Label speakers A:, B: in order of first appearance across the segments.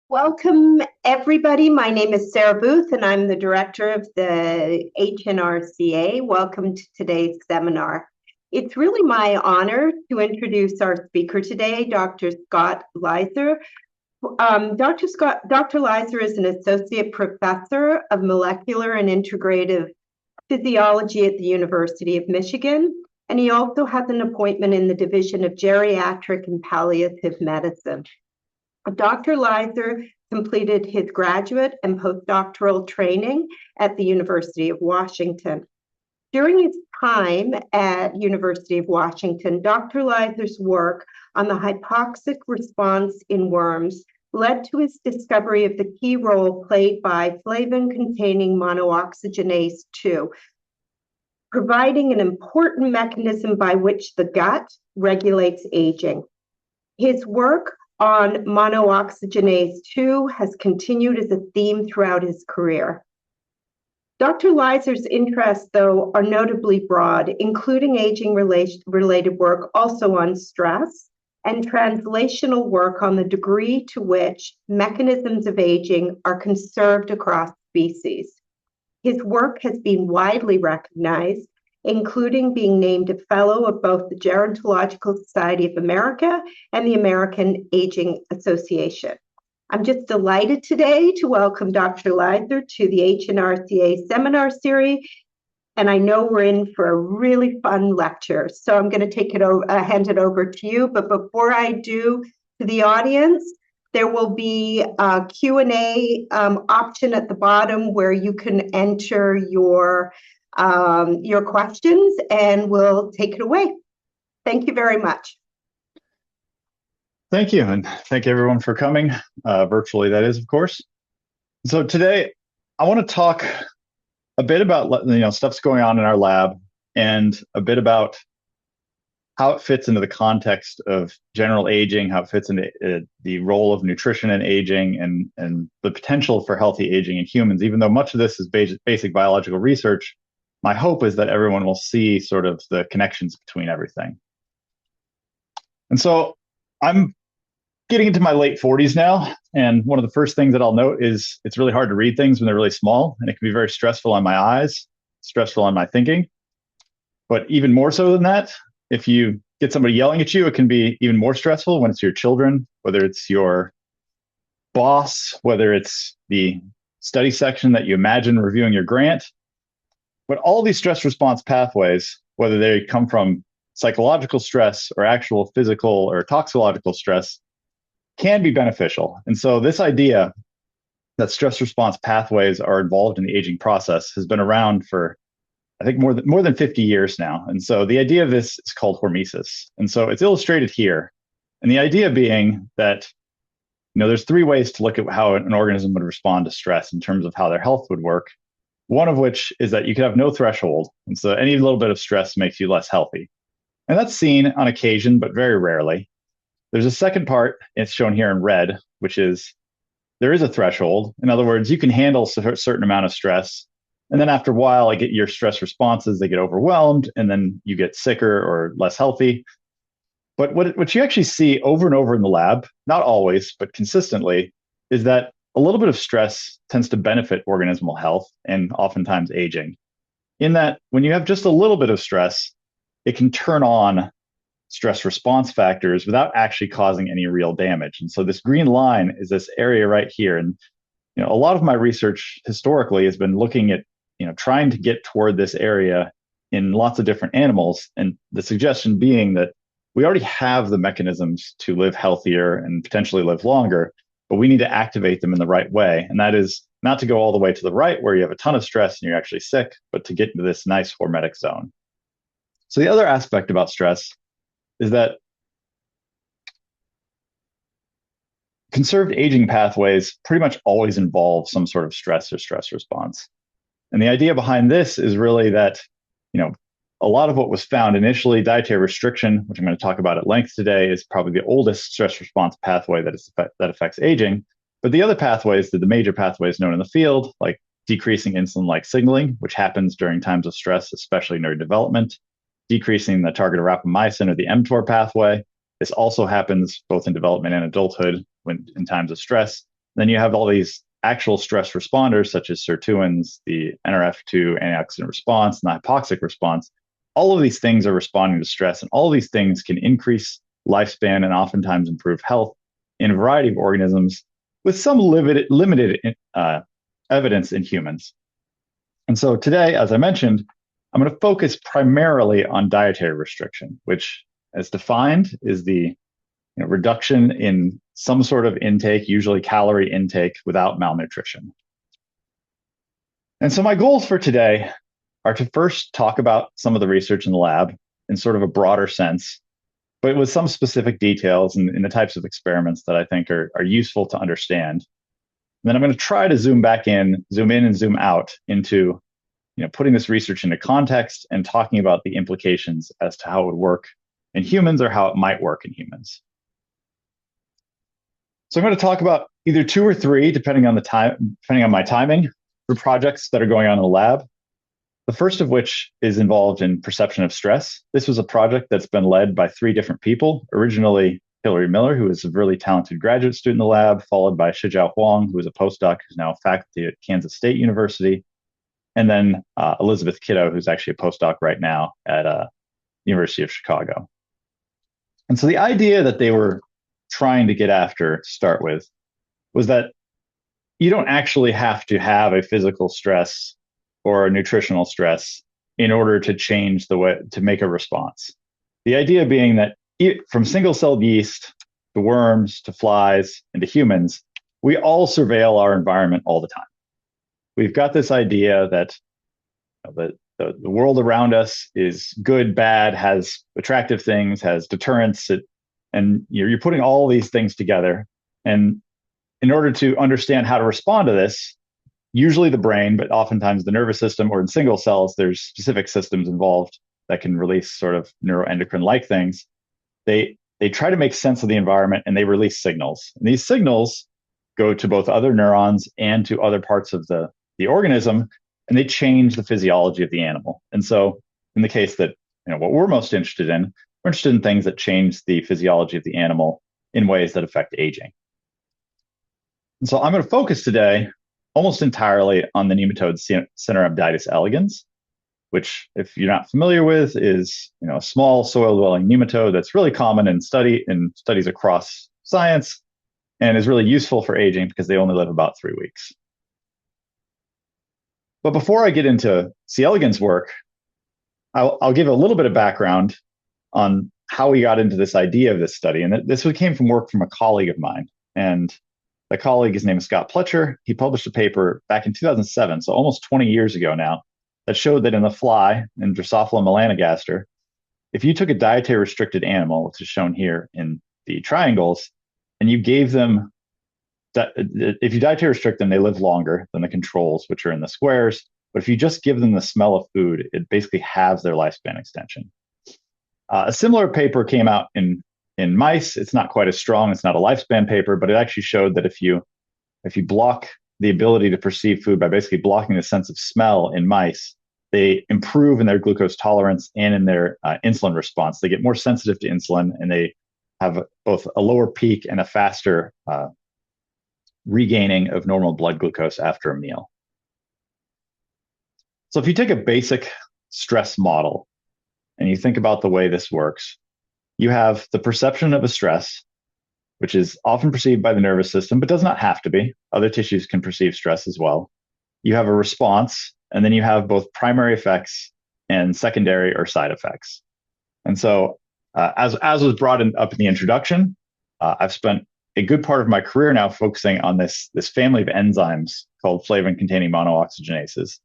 A: Welcome, everybody. My name is Sarah Booth, and I'm the director of the HNRCA. Welcome to today's seminar. It's really my honor to introduce our speaker today, Dr. Scott Leiser. Dr. Leiser is an associate professor of molecular and integrative physiology at the University of Michigan, and he also has an appointment in the Division of Geriatric and Palliative Medicine. Dr. Leiser completed his graduate and postdoctoral training at the University of Washington. During his time at University of Washington, Dr. Leiser's work on the hypoxic response in worms led to his discovery of the key role played by flavin-containing monooxygenase 2, providing an important mechanism by which the gut regulates aging. His work on monooxygenase 2 has continued as a theme throughout his career. Dr. Leiser's interests, though, are notably broad, including aging-related work also on stress and translational work on the degree to which mechanisms of aging are conserved across species. His work has been widely recognized, including being named a fellow of both the Gerontological Society of America and the American Aging Association. I'm just delighted today to welcome Dr. Leiser to the HNRCA seminar series, and I know we're in for a really fun lecture. So I'm going to hand it over to you. But before I do, to the audience, there will be a Q&A option at the bottom where you can enter your questions, and we'll take it away. Thank you very much.
B: Thank you, and thank everyone for coming, virtually, that is, of course. So today, I want to talk a bit about stuff's going on in our lab, and a bit about how it fits into the context of general aging, how it fits into the role of nutrition in aging, and the potential for healthy aging in humans. Even though much of this is basic biological research, my hope is that everyone will see sort of the connections between everything. And so I'm getting into my late 40s now, and one of the first things that I'll note is it's really hard to read things when they're really small, and it can be very stressful on my eyes, stressful on my thinking. But even more so than that, if you get somebody yelling at you, it can be even more stressful when it's your children, whether it's your boss, whether it's the study section that you imagine reviewing your grant. But all these stress response pathways, whether they come from psychological stress or actual physical or toxicological stress, can be beneficial. And so this idea that stress response pathways are involved in the aging process has been around for, I think, more than 50 years now. And so the idea of this is called hormesis. And so it's illustrated here. And the idea being that, there's three ways to look at how an organism would respond to stress in terms of how their health would work. One of which is that you could have no threshold. And so any little bit of stress makes you less healthy. And that's seen on occasion, but very rarely. There's a second part, it's shown here in red, which is there is a threshold. In other words, you can handle a certain amount of stress. And then after a while, your stress responses, they get overwhelmed, and then you get sicker or less healthy. But what you actually see over and over in the lab, not always, but consistently, is that a little bit of stress tends to benefit organismal health and oftentimes aging. In that, when you have just a little bit of stress, it can turn on stress response factors without actually causing any real damage. And so this green line is this area right here. And a lot of my research historically has been looking at trying to get toward this area in lots of different animals. And the suggestion being that we already have the mechanisms to live healthier and potentially live longer, but we need to activate them in the right way. And that is not to go all the way to the right where you have a ton of stress and you're actually sick, but to get into this nice hormetic zone. So the other aspect about stress is that conserved aging pathways pretty much always involve some sort of stress or stress response. And the idea behind this is really that, a lot of what was found initially, dietary restriction, which I'm going to talk about at length today, is probably the oldest stress response pathway that affects aging. But the other pathways, the major pathways known in the field, like decreasing insulin-like signaling, which happens during times of stress, especially neurodevelopment, decreasing the target of rapamycin or the mTOR pathway. This also happens both in development and adulthood in times of stress. Then you have all these actual stress responders, such as sirtuins, the NRF2 antioxidant response, and the hypoxic response. All of these things are responding to stress, and all of these things can increase lifespan and oftentimes improve health in a variety of organisms with some limited evidence in humans. And so today, as I mentioned, I'm going to focus primarily on dietary restriction, which, as defined, is the reduction in some sort of intake, usually calorie intake, without malnutrition. And so my goals for today are to first talk about some of the research in the lab in sort of a broader sense, but with some specific details and in the types of experiments that I think are useful to understand. And then I'm going to try to zoom in and zoom out into putting this research into context and talking about the implications as to how it would work in humans or how it might work in humans. So I'm going to talk about either 2 or 3, depending on my timing, for projects that are going on in the lab. The first of which is involved in perception of stress. This was a project that's been led by 3 different people. Originally, Hilary Miller, who is a really talented graduate student in the lab, followed by Shijiao Huang, who is a postdoc who's now faculty at Kansas State University, and then Elizabeth Kiddo, who's actually a postdoc right now at University of Chicago. And so the idea that they were trying to get after to start with was that you don't actually have to have a physical stress or a nutritional stress in order to change the way to make a response. The idea being that from single-celled yeast to worms to flies and to humans, we all surveil our environment all the time. We've got this idea that the world around us is good, bad, has attractive things, has deterrents, and you're putting all these things together. And in order to understand how to respond to this, usually the brain, but oftentimes the nervous system, or in single cells, there's specific systems involved that can release sort of neuroendocrine-like things. They try to make sense of the environment and they release signals. And these signals go to both other neurons and to other parts of the organism, and they change the physiology of the animal. And so in the case that, what we're most interested in, we're interested in things that change the physiology of the animal in ways that affect aging. And so I'm going to focus today almost entirely on the nematode Caenorhabditis elegans, which, if you're not familiar with, is a small soil-dwelling nematode that's really common in studies across science and is really useful for aging because they only live about 3 weeks. But before I get into C. elegans work, I'll give a little bit of background on how we got into this idea of this study. And this came from work from a colleague of mine. And the colleague, his name is Scott Pletcher. He published a paper back in 2007, so almost 20 years ago now, that showed that in the fly, in Drosophila melanogaster, if you took a dietary restricted animal, which is shown here in the triangles, and you gave them, if you dietary restrict them, they live longer than the controls, which are in the squares. But if you just give them the smell of food, it basically halves their lifespan extension. A similar paper came out in mice. It's not quite as strong. It's not a lifespan paper, but it actually showed that if you block the ability to perceive food by basically blocking the sense of smell in mice, they improve in their glucose tolerance and in their insulin response. They get more sensitive to insulin, and they have both a lower peak and a faster regaining of normal blood glucose after a meal. So if you take a basic stress model and you think about the way this works, you have the perception of a stress, which is often perceived by the nervous system, but does not have to be. Other tissues can perceive stress as well. You have a response, and then you have both primary effects and secondary or side effects. And so, as was brought up in the introduction, I've spent a good part of my career now focusing on this family of enzymes called flavin-containing monooxygenases.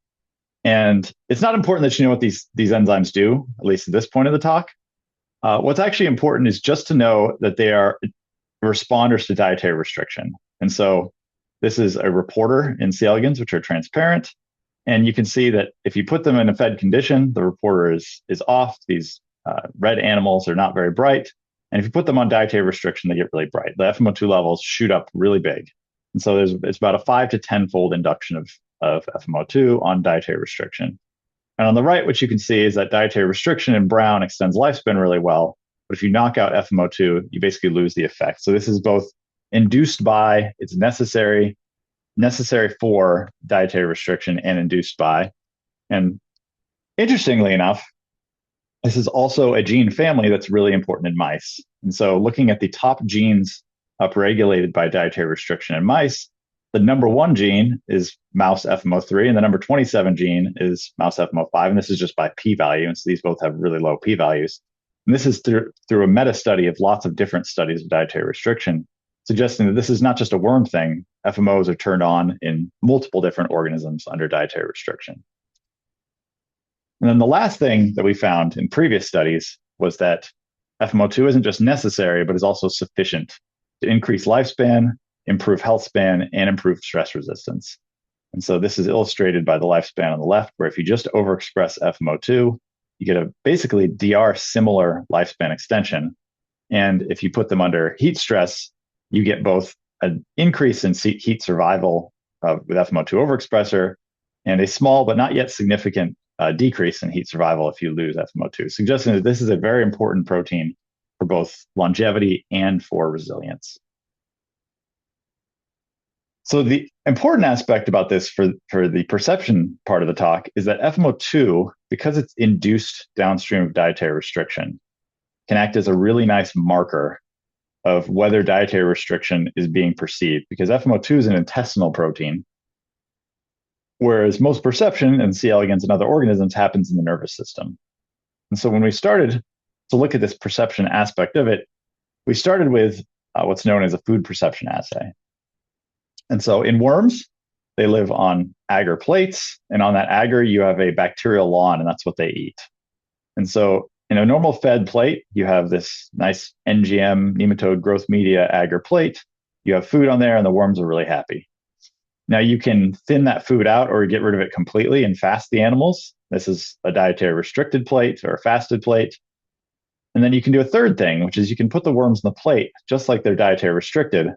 B: And it's not important that you know what these enzymes do, at least at this point of the talk. What's actually important is just to know that they are responders to dietary restriction. And so this is a reporter in C. elegans, which are transparent. And you can see that if you put them in a fed condition, the reporter is off. These red animals are not very bright. And if you put them on dietary restriction, they get really bright. The FMO2 levels shoot up really big. And so it's about a 5 to 10-fold induction of FMO2 on dietary restriction. And on the right, what you can see is that dietary restriction in brown extends lifespan really well. But if you knock out FMO2, you basically lose the effect. So this is both induced by, it's necessary for dietary restriction and induced by. And interestingly enough, this is also a gene family that's really important in mice. And so looking at the top genes upregulated by dietary restriction in mice, the number 1 gene is mouse FMO3, and the number 27 gene is mouse FMO5. And this is just by p-value. And so these both have really low p-values. And this is through a meta study of lots of different studies of dietary restriction, suggesting that this is not just a worm thing. FMOs are turned on in multiple different organisms under dietary restriction. And then the last thing that we found in previous studies was that FMO2 isn't just necessary, but is also sufficient to increase lifespan, improve health span, and improve stress resistance. And so this is illustrated by the lifespan on the left, where if you just overexpress FMO2, you get a basically DR similar lifespan extension. And if you put them under heat stress, you get both an increase in heat survival with FMO2 overexpressor and a small but not yet significant decrease in heat survival if you lose FMO2, suggesting that this is a very important protein for both longevity and for resilience. So the important aspect about this for the perception part of the talk is that FMO2, because it's induced downstream of dietary restriction, can act as a really nice marker of whether dietary restriction is being perceived, because FMO2 is an intestinal protein, whereas most perception in C. elegans and other organisms happens in the nervous system. And so when we started to look at this perception aspect of it, we started with what's known as a food perception assay. And so in worms, they live on agar plates, and on that agar, you have a bacterial lawn, and that's what they eat. And so in a normal fed plate, you have this nice NGM, nematode growth media agar plate. You have food on there, and the worms are really happy. Now you can thin that food out or get rid of it completely and fast the animals. This is a dietary restricted plate or a fasted plate. And then you can do a third thing, which is you can put the worms on the plate, just like they're dietary restricted,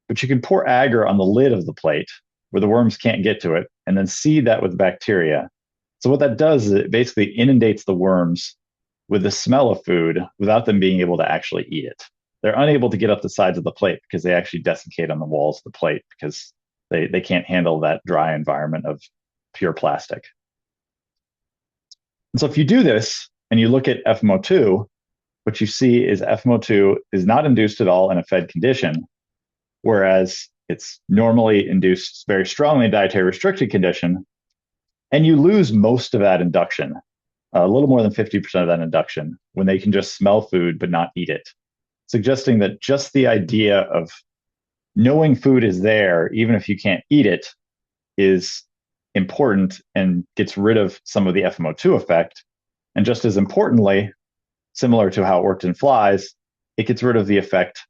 B: but you can pour agar on the lid of the plate where the worms can't get to it, and then seed that with bacteria. So what that does is it basically inundates the worms with the smell of food without them being able to actually eat it. They're unable to get up the sides of the plate because they actually desiccate on the walls of the plate because they can't handle that dry environment of pure plastic. And so if you do this and you look at FMO2, what you see is FMO2 is not induced at all in a fed condition, whereas it's normally induced very strongly in dietary restricted condition, and you lose most of that induction, a little more than 50% of that induction, when they can just smell food but not eat it, suggesting that just the idea of knowing food is there, even if you can't eat it, is important and gets rid of some of the FMO2 effect. And just as importantly, similar to how it worked in flies, it gets rid of the effect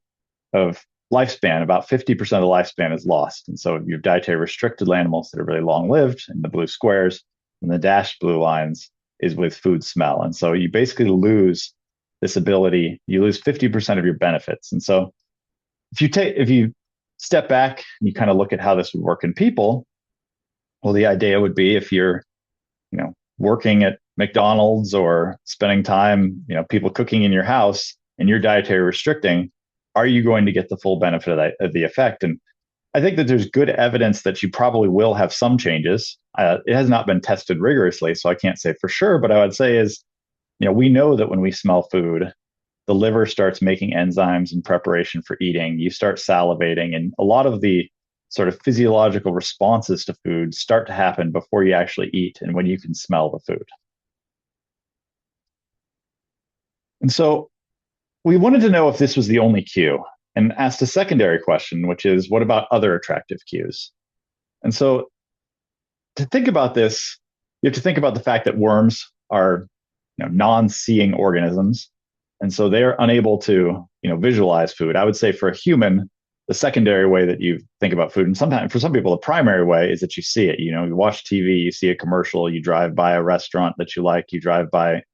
B: of lifespan. About 50% of the lifespan is lost. And so you have dietary restricted animals that are really long-lived in the blue squares, and the dashed blue lines is with food smell. And so you basically lose this ability, you lose 50% of your benefits. And so if you step back and you kind of look at how this would work in people, well, the idea would be if you're, working at McDonald's or spending time, people cooking in your house and you're dietary restricting, are you going to get the full benefit of the effect? And I think that there's good evidence that you probably will have some changes. It has not been tested rigorously, so I can't say for sure, but I would say is, we know that when we smell food, the liver starts making enzymes in preparation for eating. You start salivating, and a lot of the sort of physiological responses to food start to happen before you actually eat and when you can smell the food. And so we wanted to know if this was the only cue and asked a secondary question, which is, what about other attractive cues? And so to think about this, you have to think about the fact that worms are non-seeing organisms. And so they're unable to visualize food. I would say for a human, the secondary way that you think about food, and sometimes for some people, the primary way is that you see it. You watch TV, you see a commercial, you drive by a restaurant that you like, you drive by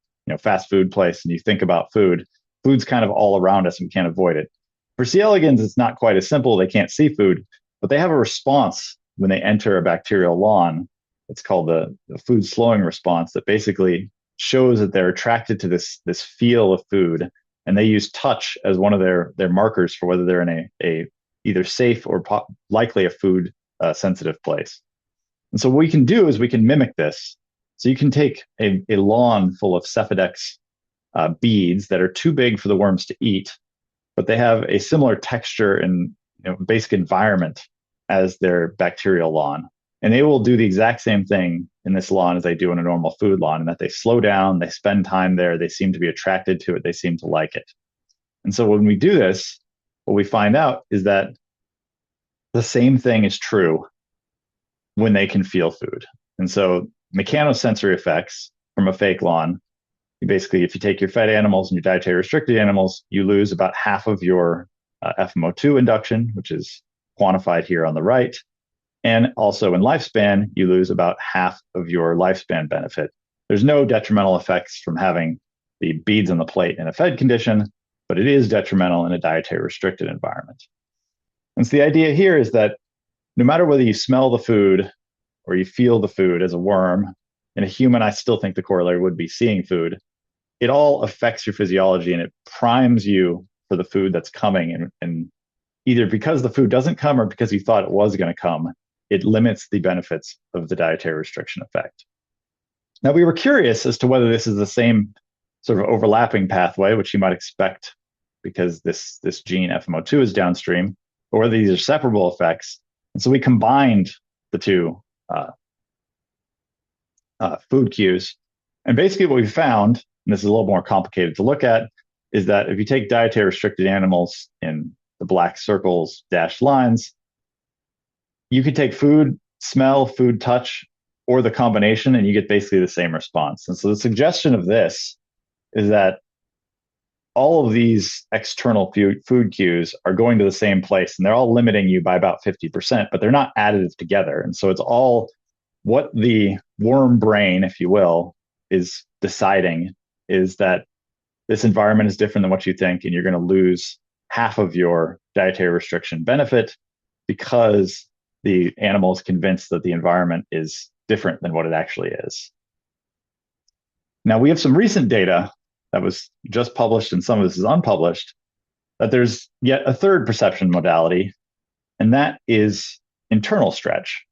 B: fast food place, and you think about food. Food's kind of all around us and we can't avoid it. For C. elegans, it's not quite as simple. They can't see food, but they have a response when they enter a bacterial lawn. It's called the food slowing response that basically shows that they're attracted to this feel of food, and they use touch as one of their markers for whether they're in a either safe or likely a food sensitive place. And so what we can do is we can mimic this. So you can take a lawn full of Cephidex beads that are too big for the worms to eat, but they have a similar texture and basic environment as their bacterial lawn. And they will do the exact same thing in this lawn as they do in a normal food lawn, in that they slow down, they spend time there, they seem to be attracted to it, they seem to like it. And so when we do this, what we find out is that the same thing is true when they can feel food. And so mechanosensory effects from a fake lawn, basically, if you take your fed animals and your dietary restricted animals, you lose about half of your FMO2 induction, which is quantified here on the right. And also in lifespan, you lose about half of your lifespan benefit. There's no detrimental effects from having the beads on the plate in a fed condition, but it is detrimental in a dietary restricted environment. And so the idea here is that no matter whether you smell the food or you feel the food as a worm, in a human, I still think the corollary would be seeing food. It all affects your physiology and it primes you for the food that's coming. And either because the food doesn't come or because you thought it was going to come, it limits the benefits of the dietary restriction effect. Now, we were curious as to whether this is the same sort of overlapping pathway, which you might expect because this gene FMO2 is downstream, or whether these are separable effects. And so we combined the two food cues. And basically what we found, and this is a little more complicated to look at, is that if you take dietary restricted animals in the black circles, dashed lines, you could take food smell, food touch, or the combination, and you get basically the same response. And so the suggestion of this is that all of these external food cues are going to the same place, and they're all limiting you by about 50%, but they're not additive together. And so it's all what the worm brain, if you will, is deciding is that this environment is different than what you think, and you're going to lose half of your dietary restriction benefit because the animal is convinced that the environment is different than what it actually is. Now, we have some recent data that was just published, and some of this is unpublished, that there's yet a third perception modality, and that is internal stretch.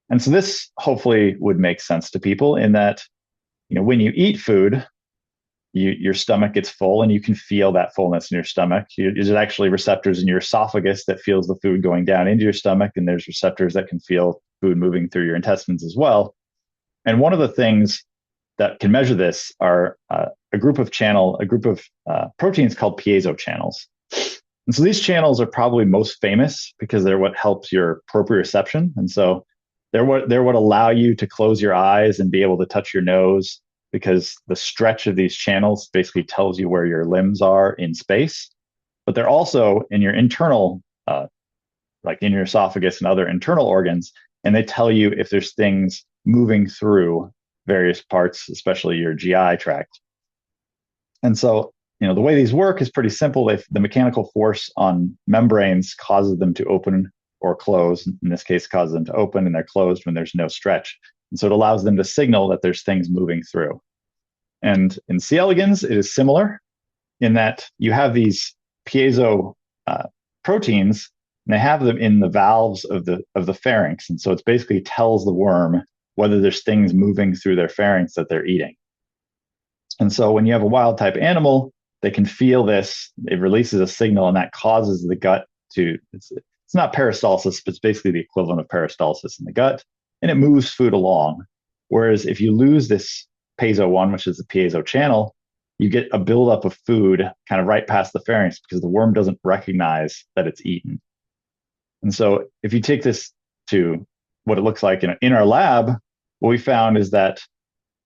B: And so this hopefully would make sense to people in that, when you eat food, your stomach gets full and you can feel that fullness in your stomach. There's actually receptors in your esophagus that feels the food going down into your stomach, and there's receptors that can feel food moving through your intestines as well. And one of the things that can measure this are a group of proteins called piezo channels. And so these channels are probably most famous because they're what helps your proprioception. And so they're what allow you to close your eyes and be able to touch your nose, because the stretch of these channels basically tells you where your limbs are in space. But they're also in your internal, like in your esophagus and other internal organs, and they tell you if there's things moving through various parts, especially your GI tract. And so, the way these work is pretty simple. The mechanical force on membranes causes them to open or close. In this case, causes them to open, and they're closed when there's no stretch. And so it allows them to signal that there's things moving through. And in C. elegans, it is similar in that you have these piezo proteins, and they have them in the valves of the pharynx. And so it basically tells the worm whether there's things moving through their pharynx that they're eating. And so when you have a wild type animal, they can feel this. It releases a signal, and that causes the gut to, it's not peristalsis, but it's basically the equivalent of peristalsis in the gut, and it moves food along. Whereas if you lose this piezo 1, which is the piezo channel, you get a buildup of food kind of right past the pharynx because the worm doesn't recognize that it's eaten. And so if you take this to what it looks like in our lab, what we found is that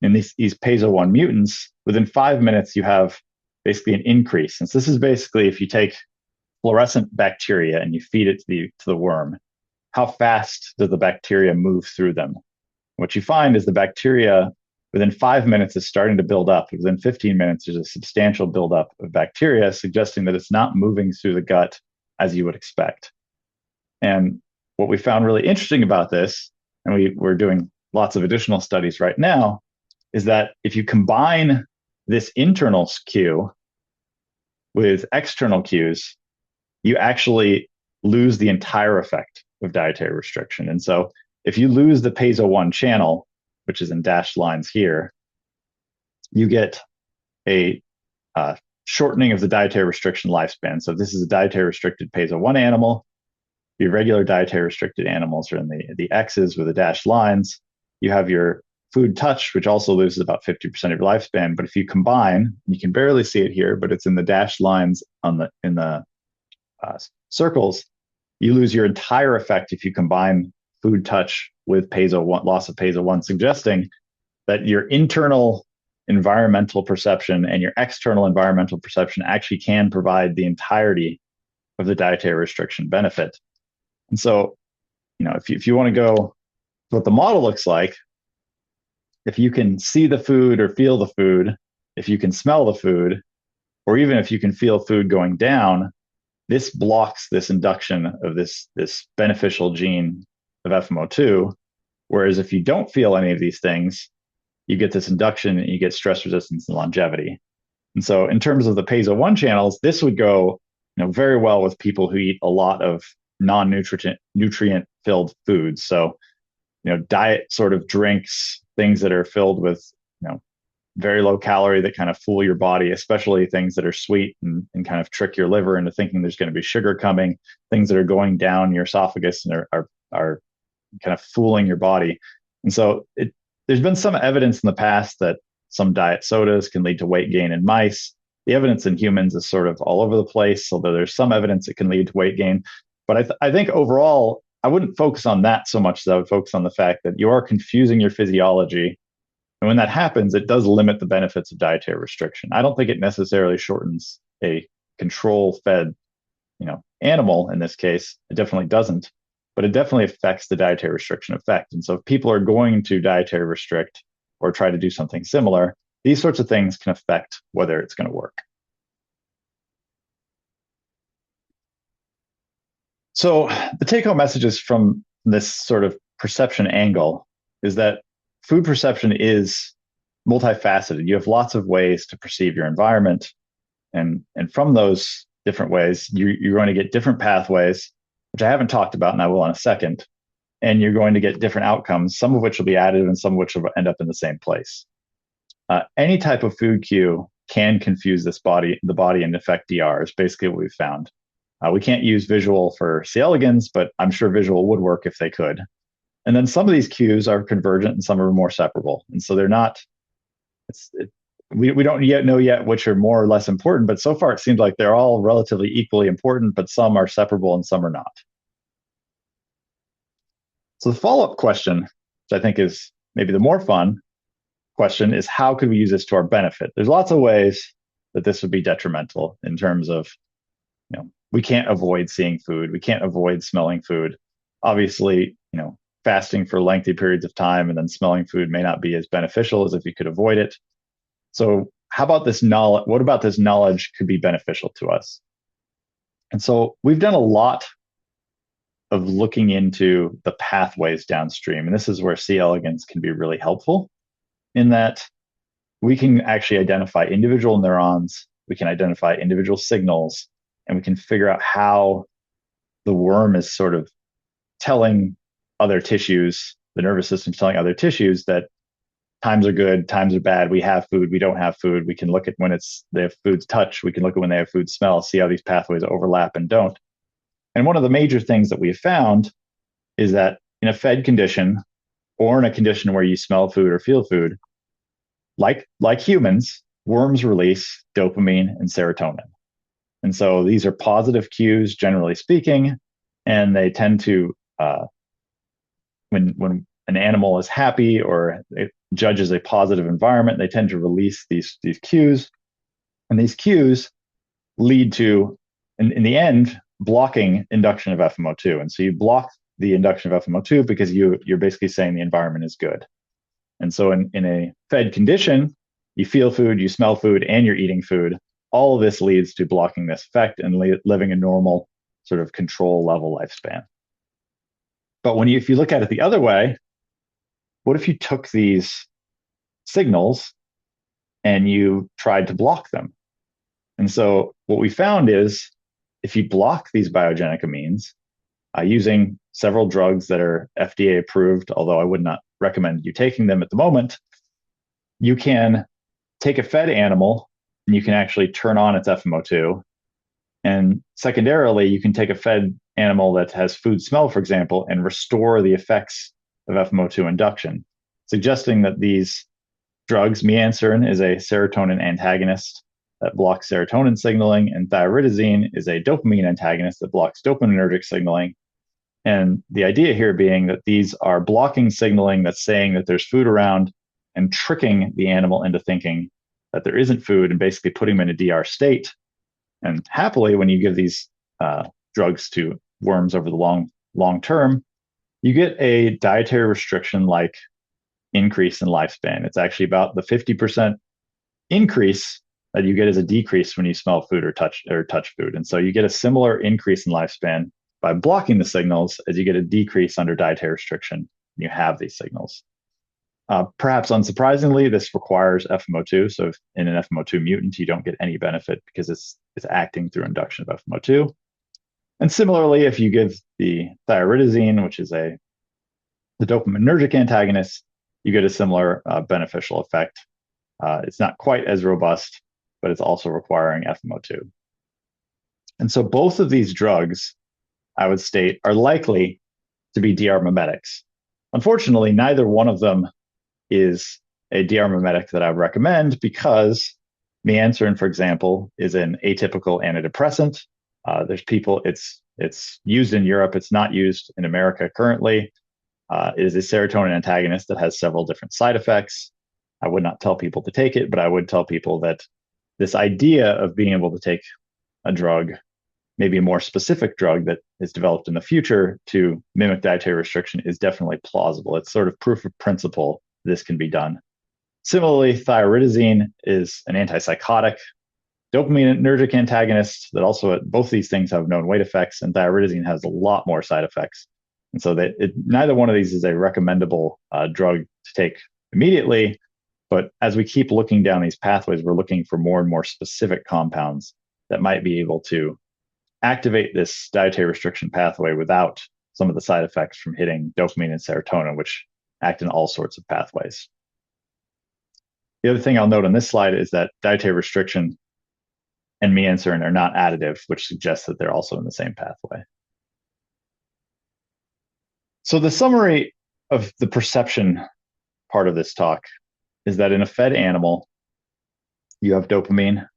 B: in these piezo 1 mutants, within 5 minutes, you have basically an increase. And so this is basically if you take fluorescent bacteria and you feed it to the worm, how fast does the bacteria move through them? What you find is the bacteria within 5 minutes is starting to build up. Within 15 minutes, there's a substantial buildup of bacteria, suggesting that it's not moving through the gut as you would expect. And what we found really interesting about this, and we're doing lots of additional studies right now, is that if you combine this internal cue with external cues, you actually lose the entire effect of dietary restriction. And so if you lose the PASO1 channel, which is in dashed lines here, you get a shortening of the dietary restriction lifespan. So this is a dietary restricted PASO1 animal. Your regular dietary restricted animals are in the X's with the dashed lines. You have your food touch, which also loses about 50% of your lifespan. But if you combine, you can barely see it here, but it's in the dashed lines in the circles, you lose your entire effect if you combine food touch with PASO1, loss of PASO1, suggesting that your internal environmental perception and your external environmental perception actually can provide the entirety of the dietary restriction benefit. And so, if you want to go what the model looks like, if you can see the food or feel the food, if you can smell the food, or even if you can feel food going down, this blocks this induction of this beneficial gene of FMO2. Whereas if you don't feel any of these things, you get this induction and you get stress resistance and longevity. And so in terms of the PASO1 channels, this would go very well with people who eat a lot of nutrient filled foods. So, diet sort of drinks, things that are filled with, very low calorie that kind of fool your body, especially things that are sweet and kind of trick your liver into thinking there's going to be sugar coming, things that are going down your esophagus and are kind of fooling your body. And so there's been some evidence in the past that some diet sodas can lead to weight gain in mice. The evidence in humans is sort of all over the place, although there's some evidence it can lead to weight gain. But I think overall, I wouldn't focus on that so much as I would focus on the fact that you are confusing your physiology. And when that happens, it does limit the benefits of dietary restriction. I don't think it necessarily shortens a control-fed, animal in this case. It definitely doesn't, but it definitely affects the dietary restriction effect. And so if people are going to dietary restrict or try to do something similar, these sorts of things can affect whether it's going to work. So the take-home messages from this sort of perception angle is that food perception is multifaceted. You have lots of ways to perceive your environment. And from those different ways, you're going to get different pathways, which I haven't talked about, and I will in a second. And you're going to get different outcomes, some of which will be additive and some of which will end up in the same place. Any type of food cue can confuse the body and affect DR is basically what we've found. We can't use visual for C. elegans, but I'm sure visual would work if they could. And then some of these cues are convergent and some are more separable. And so they're not, we don't yet know which are more or less important, but so far it seems like they're all relatively equally important, but some are separable and some are not. So the follow-up question, which I think is maybe the more fun question, is how could we use this to our benefit? There's lots of ways that this would be detrimental in terms of, we can't avoid seeing food. We can't avoid smelling food. Obviously, fasting for lengthy periods of time and then smelling food may not be as beneficial as if you could avoid it. So how about this knowledge? What about this knowledge could be beneficial to us? And so we've done a lot of looking into the pathways downstream. And this is where C. elegans can be really helpful in that we can actually identify individual neurons, we can identify individual signals, and we can figure out how the worm is sort of telling other tissues, the nervous system is telling other tissues that times are good, times are bad, we have food, we don't have food. We can look at when they have food touch, we can look at when they have food smell, see how these pathways overlap and don't. And one of the major things that we have found is that in a fed condition or in a condition where you smell food or feel food, like humans, worms release dopamine and serotonin. And so these are positive cues, generally speaking, and they tend to, when an animal is happy or it judges a positive environment, they tend to release these cues. And these cues lead to, in the end, blocking induction of FMO2. And so you block the induction of FMO2 because you're basically saying the environment is good. And so in a fed condition, you feel food, you smell food, and you're eating food. All of this leads to blocking this effect and living a normal sort of control level lifespan. But if you look at it the other way, what if you took these signals and you tried to block them? And so what we found is if you block these biogenic amines using several drugs that are FDA approved, although I would not recommend you taking them at the moment, you can take a fed animal and you can actually turn on its FMO2. And secondarily, you can take a fed animal that has food smell, for example, and restore the effects of FMO2 induction, suggesting that these drugs, mianserin is a serotonin antagonist that blocks serotonin signaling, and thioridazine is a dopamine antagonist that blocks dopaminergic signaling. And the idea here being that these are blocking signaling that's saying that there's food around and tricking the animal into thinking that there isn't food and basically putting them in a DR state. And happily, when you give these drugs to worms over the long term, you get a dietary restriction like increase in lifespan. It's actually about the 50% increase that you get as a decrease when you smell food or touch food. And so you get a similar increase in lifespan by blocking the signals as you get a decrease under dietary restriction when you have these signals. Perhaps unsurprisingly, this requires FMO2. So if in an FMO2 mutant, you don't get any benefit because it's acting through induction of FMO2. And similarly, if you give the thioridazine, which is the dopaminergic antagonist, you get a similar beneficial effect. It's not quite as robust, but it's also requiring FMO2. And so both of these drugs, I would state, are likely to be DR mimetics. Unfortunately, neither one of them is a DR mimetic that I would recommend because mianserin, for example, is an atypical antidepressant. There's people, it's used in Europe, it's not used in America currently. It is a serotonin antagonist that has several different side effects. I would not tell people to take it, but I would tell people that this idea of being able to take a drug, maybe a more specific drug that is developed in the future to mimic dietary restriction, is definitely plausible. It's sort of proof of principle this can be done. Similarly, thioridazine is an antipsychotic dopaminergic antagonist that also, both these things have known weight effects, and thioridazine has a lot more side effects. And so neither one of these is a recommendable drug to take immediately. But as we keep looking down these pathways, we're looking for more and more specific compounds that might be able to activate this dietary restriction pathway without some of the side effects from hitting dopamine and serotonin, which act in all sorts of pathways. The other thing I'll note on this slide is that dietary restriction and mianserin are not additive, which suggests that they're also in the same pathway. So the summary of the perception part of this talk is that in a fed animal, you have dopamine,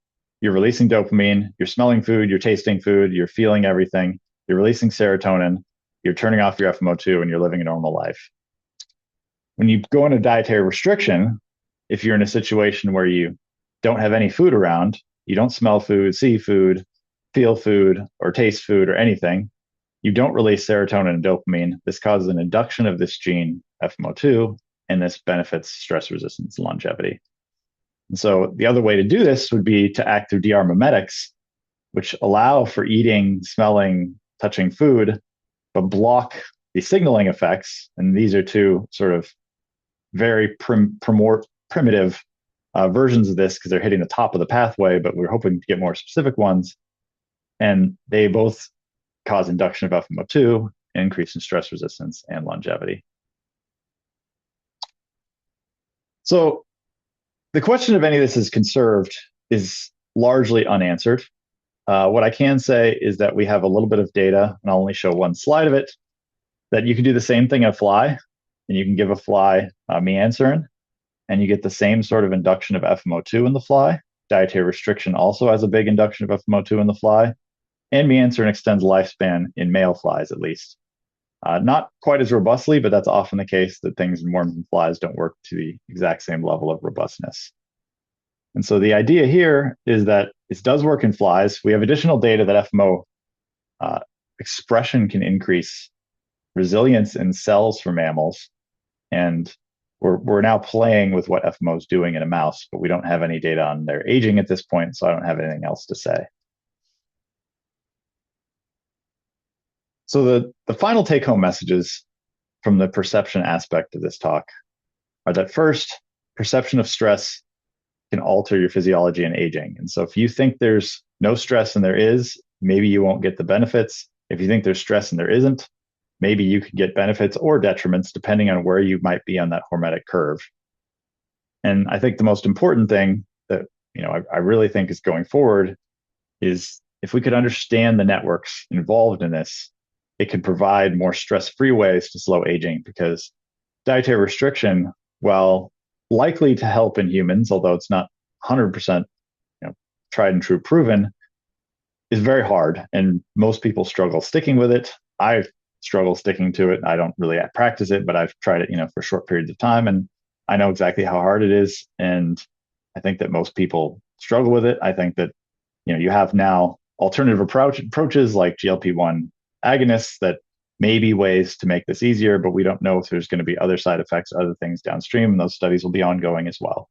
B: you're releasing dopamine, you're smelling food, you're tasting food, you're feeling everything, you're releasing serotonin, you're turning off your FMO2, and you're living a normal life. When you go into dietary restriction, if you're in a situation where you don't have any food around, you don't smell food, see food, feel food, or taste food or anything, you don't release serotonin and dopamine. This causes an induction of this gene, FMO2, and this benefits stress resistance and longevity. And so the other way to do this would be to act through DR mimetics, which allow for eating, smelling, touching food, but block the signaling effects. And these are two sort of very primitive versions of this because they're hitting the top of the pathway, but we're hoping to get more specific ones. And they both cause induction of FMO2, increase in stress resistance, and longevity. So the question of any of this is conserved is largely unanswered. What I can say is that we have a little bit of data, and I'll only show one slide of it, that you can do the same thing in a fly, and you can give a fly mianserin, and you get the same sort of induction of FMO2 in the fly. Dietary restriction also has a big induction of FMO2 in the fly, and mianserin extends lifespan in male flies, at least. Not quite as robustly, but that's often the case that things in worms and flies don't work to the exact same level of robustness. And so the idea here is that it does work in flies. We have additional data that FMO expression can increase resilience in cells for mammals. And we're now playing with what FMO is doing in a mouse, but we don't have any data on their aging at this point, so I don't have anything else to say. So the final take-home messages from the perception aspect of this talk are that first, perception of stress can alter your physiology and aging. And so if you think there's no stress and there is, maybe you won't get the benefits. If you think there's stress and there isn't, maybe you could get benefits or detriments depending on where you might be on that hormetic curve. And I think the most important thing that I really think is going forward is if we could understand the networks involved in this, it could provide more stress-free ways to slow aging, because dietary restriction, while likely to help in humans, although it's not 100% tried and true proven, is very hard, and most people struggle sticking with it. I struggle sticking to it. I don't really practice it, but I've tried it, for short periods of time, and I know exactly how hard it is. And I think that most people struggle with it. I think that you have now alternative approaches like GLP-1 agonists that may be ways to make this easier, but we don't know if there's going to be other side effects, other things downstream, and those studies will be ongoing as well.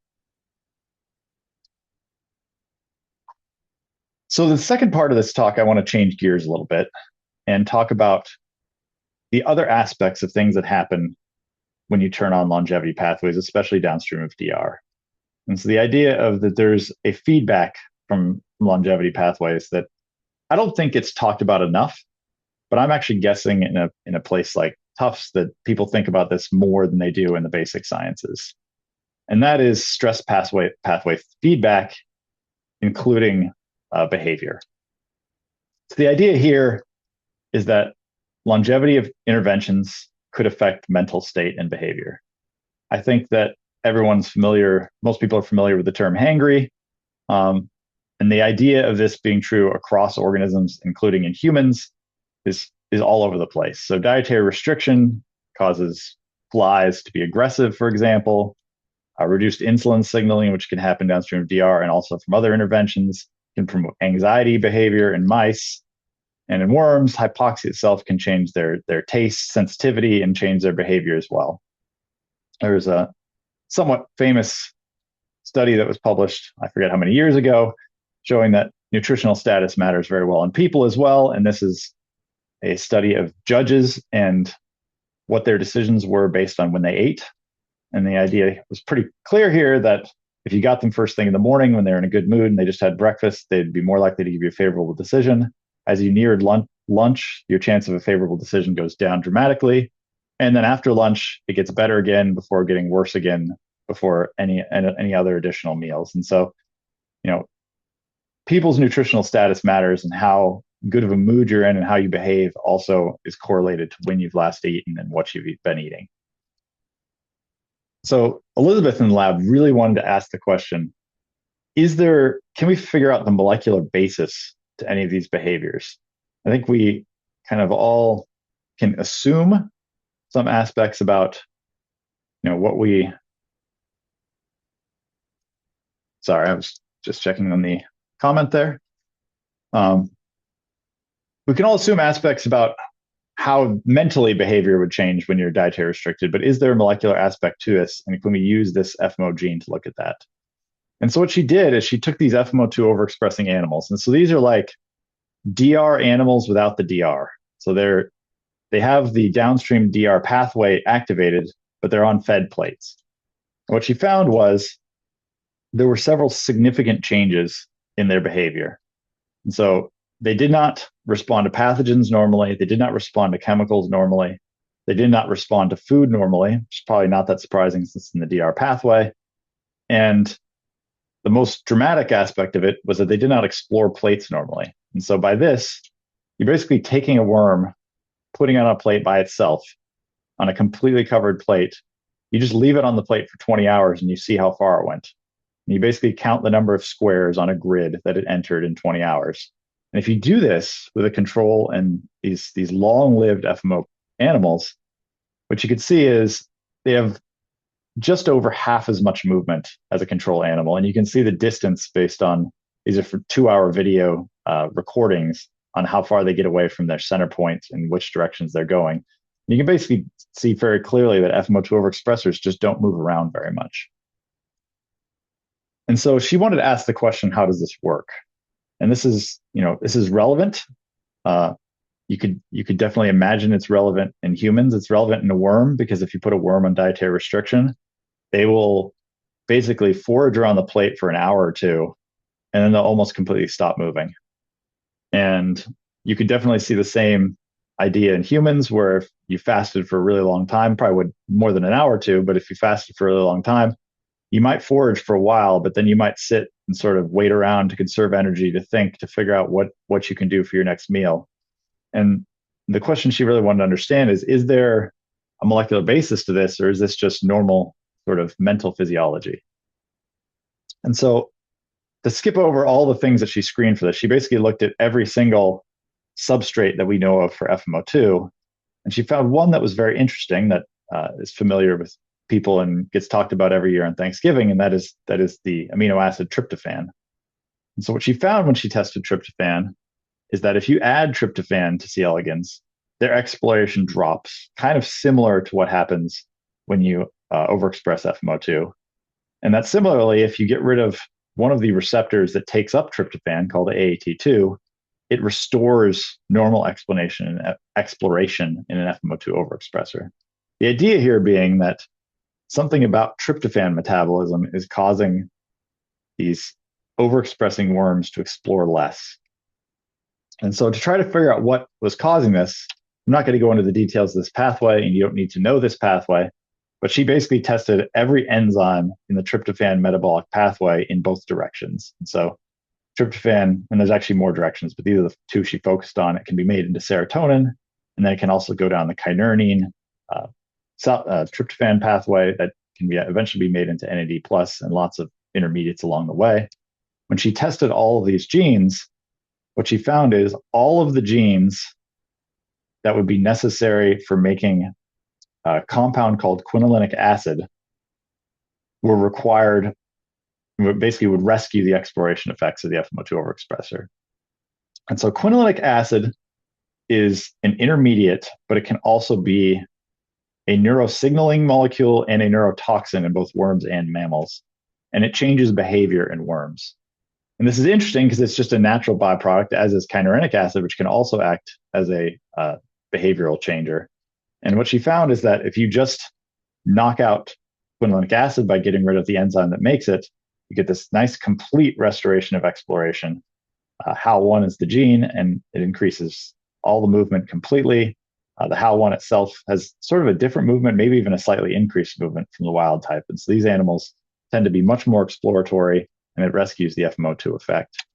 B: So the second part of this talk, I want to change gears a little bit and talk about the other aspects of things that happen when you turn on longevity pathways, especially downstream of DR. And so the idea of that there's a feedback from longevity pathways that I don't think it's talked about enough, but I'm actually guessing in a place like Tufts that people think about this more than they do in the basic sciences. And that is stress pathway feedback, including behavior. So the idea here is that longevity of interventions could affect mental state and behavior. I think that most people are familiar with the term hangry. And the idea of this being true across organisms, including in humans, is all over the place. So dietary restriction causes flies to be aggressive, for example. Reduced insulin signaling, which can happen downstream of DR and also from other interventions, can promote anxiety behavior in mice. And in worms, hypoxia itself can change their taste sensitivity and change their behavior as well. There's a somewhat famous study that was published, I forget how many years ago, showing that nutritional status matters very well in people as well. And this is a study of judges and what their decisions were based on when they ate. And the idea was pretty clear here that if you got them first thing in the morning when they're in a good mood and they just had breakfast, they'd be more likely to give you a favorable decision. As you neared lunch, your chance of a favorable decision goes down dramatically. And then after lunch, it gets better again before getting worse again before any other additional meals. And so, people's nutritional status matters, and how good of a mood you're in and how you behave also is correlated to when you've last eaten and what you've been eating. So Elizabeth in the lab really wanted to ask the question, can we figure out the molecular basis to any of these behaviors? I think we kind of all can assume some aspects about, sorry, I was just checking on the comment there. We can all assume aspects about how mentally behavior would change when you're dietary restricted, but is there a molecular aspect to this? And can we use this FMO gene to look at that? And so what she did is she took these FMO2 overexpressing animals. And so these are like DR animals without the DR. So they have the downstream DR pathway activated, but they're on fed plates. And what she found was there were several significant changes in their behavior. And so they did not respond to pathogens normally. They did not respond to chemicals normally. They did not respond to food normally, which is probably not that surprising since it's in the DR pathway. And the most dramatic aspect of it was that they did not explore plates normally. And so by this, you're basically taking a worm, putting it on a plate by itself, on a completely covered plate. You just leave it on the plate for 20 hours and you see how far it went. And you basically count the number of squares on a grid that it entered in 20 hours. And if you do this with a control and these long-lived FMO animals, what you can see is they have just over half as much movement as a control animal. And you can see the distance based on, these are for 2-hour video recordings on how far they get away from their center point and which directions they're going. And you can basically see very clearly that FMO2 overexpressors just don't move around very much. And so she wanted to ask the question, how does this work? And this is relevant. You could definitely imagine it's relevant in humans. It's relevant in a worm, because if you put a worm on dietary restriction, they will basically forage around the plate for an hour or two, and then they'll almost completely stop moving. And you could definitely see the same idea in humans, where if you fasted for a really long time, probably would more than an hour or two, but if you fasted for a really long time, you might forage for a while, but then you might sit and sort of wait around to conserve energy, to think, to figure out what you can do for your next meal. And the question she really wanted to understand is there a molecular basis to this, or is this just normal sort of mental physiology? And so, to skip over all the things that she screened for this, she basically looked at every single substrate that we know of for FMO2, and she found one that was very interesting, that is familiar with people and gets talked about every year on Thanksgiving, and that is the amino acid tryptophan. And so what she found when she tested tryptophan is that if you add tryptophan to C. elegans, their exploration drops, kind of similar to what happens when you overexpress FMO2. And that similarly, if you get rid of one of the receptors that takes up tryptophan, called AAT2, it restores normal exploration in an FMO2 overexpressor. The idea here being that something about tryptophan metabolism is causing these overexpressing worms to explore less. And so, to try to figure out what was causing this, I'm not going to go into the details of this pathway, and you don't need to know this pathway, but she basically tested every enzyme in the tryptophan metabolic pathway in both directions. And so tryptophan, and there's actually more directions, but these are the two she focused on. It can be made into serotonin, and then it can also go down the kynurenine tryptophan pathway that can be eventually be made into NAD+, and lots of intermediates along the way. When she tested all of these genes, what she found is all of the genes that would be necessary for making a compound called quinolinic acid were required, basically would rescue the exploration effects of the FMO2 overexpressor. And so quinolinic acid is an intermediate, but it can also be a neurosignaling molecule and a neurotoxin in both worms and mammals. And it changes behavior in worms. And this is interesting because it's just a natural byproduct, as is kynurenic acid, which can also act as a behavioral changer. And what she found is that if you just knock out quinolinic acid by getting rid of the enzyme that makes it, you get this nice complete restoration of exploration. HAL1 is the gene, and it increases all the movement completely. The HAL1 itself has sort of a different movement, maybe even a slightly increased movement from the wild type. And so these animals tend to be much more exploratory, and it rescues the FMO2 effect.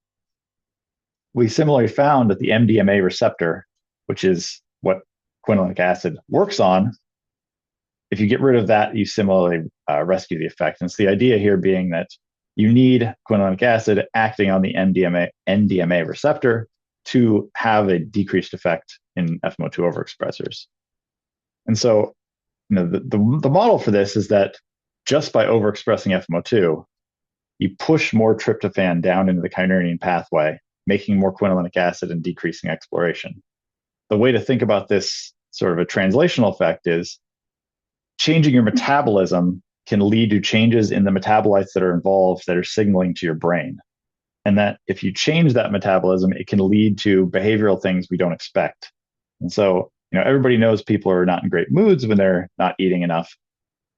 B: We similarly found that the MDMA receptor, which is what quinolinic acid works on, if you get rid of that, you similarly rescue the effect. And so the idea here being that you need quinolinic acid acting on the NDMA receptor to have a decreased effect in FMO2 overexpressors. And so, the model for this is that just by overexpressing FMO2, you push more tryptophan down into the kynurenine pathway, making more quinolinic acid and decreasing exploration. The way to think about this sort of a translational effect is changing your metabolism can lead to changes in the metabolites that are involved that are signaling to your brain. And that if you change that metabolism, it can lead to behavioral things we don't expect. And so, everybody knows people are not in great moods when they're not eating enough,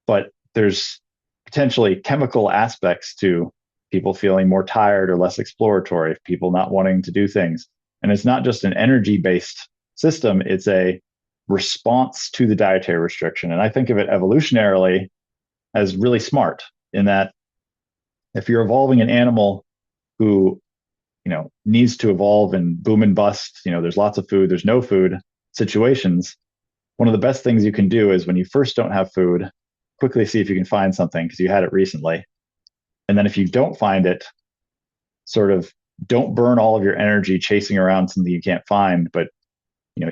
B: but there's potentially chemical aspects to people feeling more tired or less exploratory, people not wanting to do things. And it's not just an energy-based system, it's a response to the dietary restriction. And I think of it evolutionarily as really smart, in that if you're evolving an animal who, needs to evolve in boom and bust, there's lots of food, there's no food situations, one of the best things you can do is, when you first don't have food, quickly see if you can find something because you had it recently. And then if you don't find it, sort of don't burn all of your energy chasing around something you can't find, but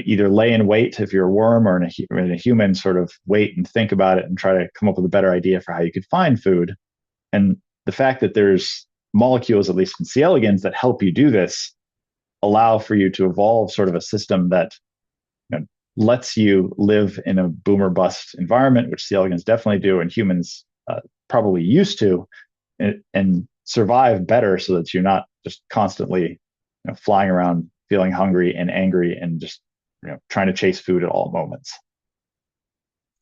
B: either lay in wait if you're a worm, or in a human, sort of wait and think about it and try to come up with a better idea for how you could find food. And the fact that there's molecules, at least in C. elegans, that help you do this, allow for you to evolve sort of a system that lets you live in a boom or bust environment, which C. elegans definitely do, and humans probably used to, and survive better, so that you're not just constantly flying around feeling hungry and angry and just trying to chase food at all moments.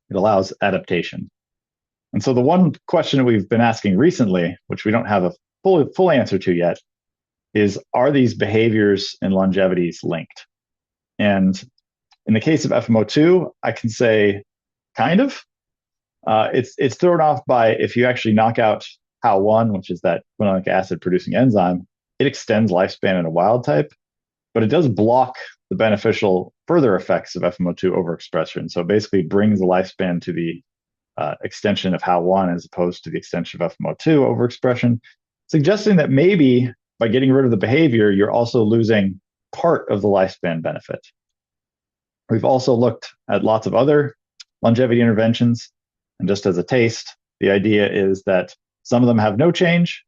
B: It allows adaptation. And so the one question that we've been asking recently, which we don't have a full answer to yet, is, are these behaviors and longevities linked? And in the case of FMO2, I can say kind of. It's thrown off by if you actually knock out HAL1, which is that quinonic acid producing enzyme, it extends lifespan in a wild type, but it does block the beneficial further effects of FMO2 overexpression. So it basically brings the lifespan to the extension of HAL1 as opposed to the extension of FMO2 overexpression, suggesting that maybe by getting rid of the behavior, you're also losing part of the lifespan benefit. We've also looked at lots of other longevity interventions. And just as a taste, the idea is that some of them have no change,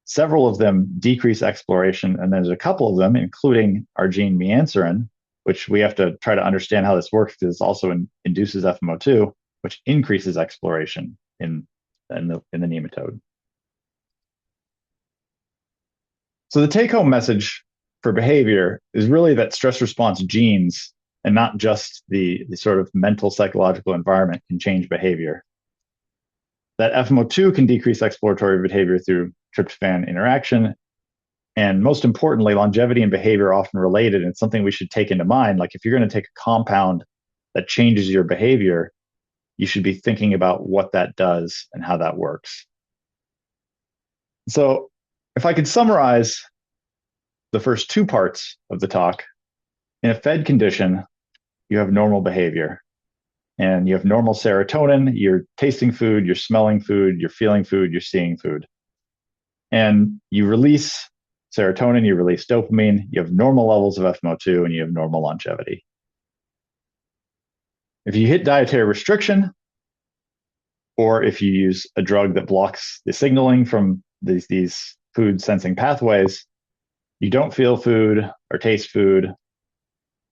B: several of them decrease exploration, and there's a couple of them, including our gene meancerin, which we have to try to understand how this works because it also induces FMO2, which increases exploration in the nematode. So the take-home message for behavior is really that stress response genes and not just the sort of mental psychological environment can change behavior. That FMO2 can decrease exploratory behavior through tryptophan interaction. And most importantly, longevity and behavior are often related, and it's something we should take into mind. Like if you're going to take a compound that changes your behavior, you should be thinking about what that does and how that works. So if I could summarize the first two parts of the talk, in a fed condition, you have normal behavior and you have normal serotonin. You're tasting food, you're smelling food, you're feeling food, you're seeing food. And you release serotonin, you release dopamine, you have normal levels of FMO2, and you have normal longevity. If you hit dietary restriction, or if you use a drug that blocks the signaling from these food sensing pathways, you don't feel food or taste food.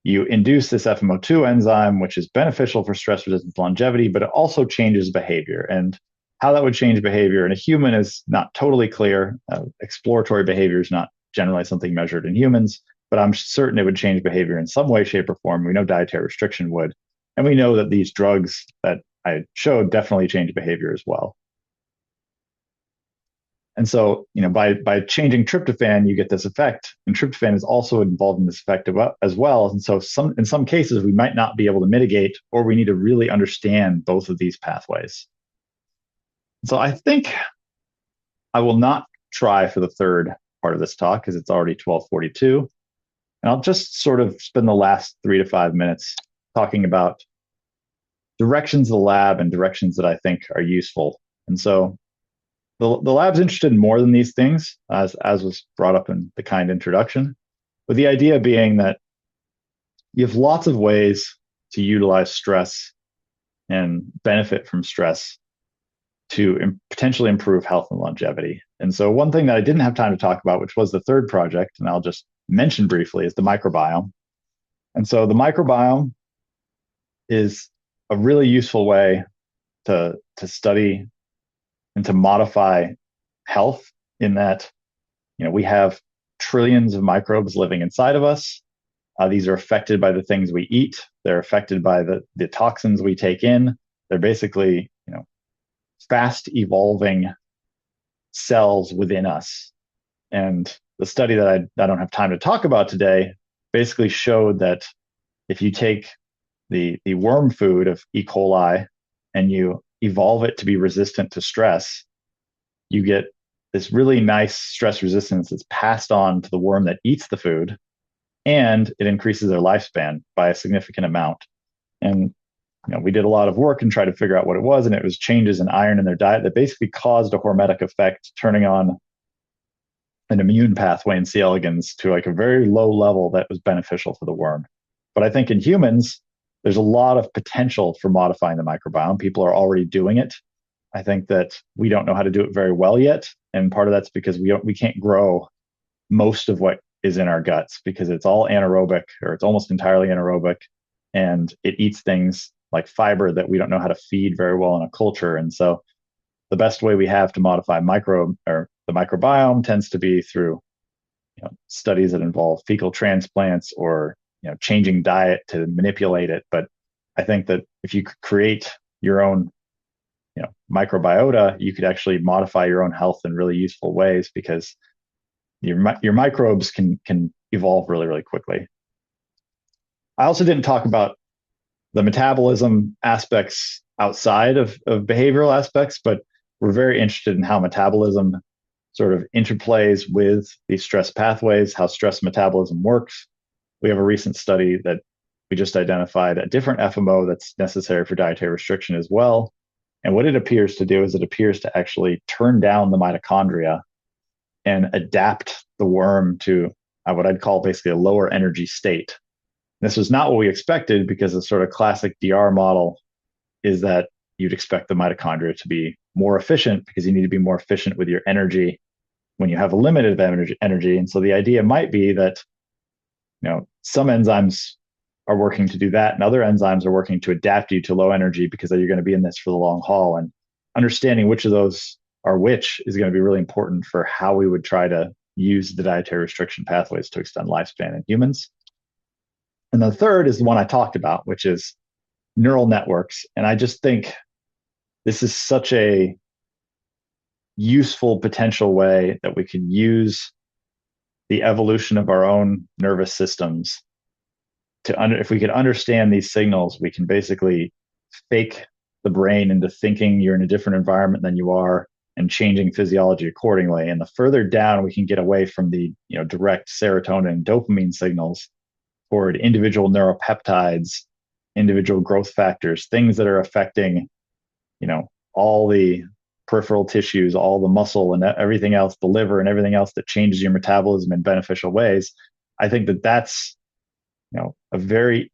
B: You induce this FMO2 enzyme, which is beneficial for stress resistance longevity, but it also changes behavior. And how that would change behavior in a human is not totally clear. Exploratory behavior is not generally something measured in humans, but I'm certain it would change behavior in some way, shape, or form. We know dietary restriction would. And we know that these drugs that I showed definitely change behavior as well. And so, by changing tryptophan, you get this effect, and tryptophan is also involved in this effect as well. And so, in some cases, we might not be able to mitigate, or we need to really understand both of these pathways. So, I think I will not try for the third part of this talk because it's already 12:42, and I'll just sort of spend the last 3 to 5 minutes talking about directions of the lab and directions that I think are useful. And so, the lab's interested in more than these things, as was brought up in the kind introduction, with the idea being that you have lots of ways to utilize stress and benefit from stress to potentially improve health and longevity. And so one thing that I didn't have time to talk about, which was the third project, and I'll just mention briefly, is the microbiome. And so the microbiome is a really useful way to study and to modify health, in that we have trillions of microbes living inside of us. These are affected by the things we eat. They're affected by the toxins we take in. They're basically fast evolving cells within us. And the study that I don't have time to talk about today basically showed that if you take the worm food of E. coli and you evolve it to be resistant to stress, you get this really nice stress resistance that's passed on to the worm that eats the food, and it increases their lifespan by a significant amount. And we did a lot of work and tried to figure out what it was, and it was changes in iron in their diet that basically caused a hormetic effect, turning on an immune pathway in C. elegans to like a very low level that was beneficial for the worm. But I think in humans, there's a lot of potential for modifying the microbiome. People are already doing it. I think that we don't know how to do it very well yet. And part of that's because we can't grow most of what is in our guts because it's all anaerobic, or it's almost entirely anaerobic. And it eats things like fiber that we don't know how to feed very well in a culture. And so the best way we have to modify the microbiome tends to be through studies that involve fecal transplants or changing diet to manipulate it. But I think that if you could create your own microbiota, you could actually modify your own health in really useful ways, because your microbes can evolve really, really quickly. I also didn't talk about the metabolism aspects outside of behavioral aspects, but we're very interested in how metabolism sort of interplays with these stress pathways, how stress metabolism works. We have a recent study that we just identified a different FMO that's necessary for dietary restriction as well. And what it appears to do is it appears to actually turn down the mitochondria and adapt the worm to what I'd call basically a lower energy state. This was not what we expected, because the sort of classic DR model is that you'd expect the mitochondria to be more efficient, because you need to be more efficient with your energy when you have a limited energy. And so the idea might be that, some enzymes are working to do that, and other enzymes are working to adapt you to low energy, because you're going to be in this for the long haul. And understanding which of those are which is going to be really important for how we would try to use the dietary restriction pathways to extend lifespan in humans. And the third is the one I talked about, which is neural networks. And I just think this is such a useful potential way that we can use the evolution of our own nervous systems if we could understand these signals, we can basically fake the brain into thinking you're in a different environment than you are, and changing physiology accordingly. And the further down we can get away from the direct serotonin and dopamine signals toward individual neuropeptides, individual growth factors, things that are affecting all the peripheral tissues, all the muscle and everything else, the liver and everything else that changes your metabolism in beneficial ways. I think that that's a very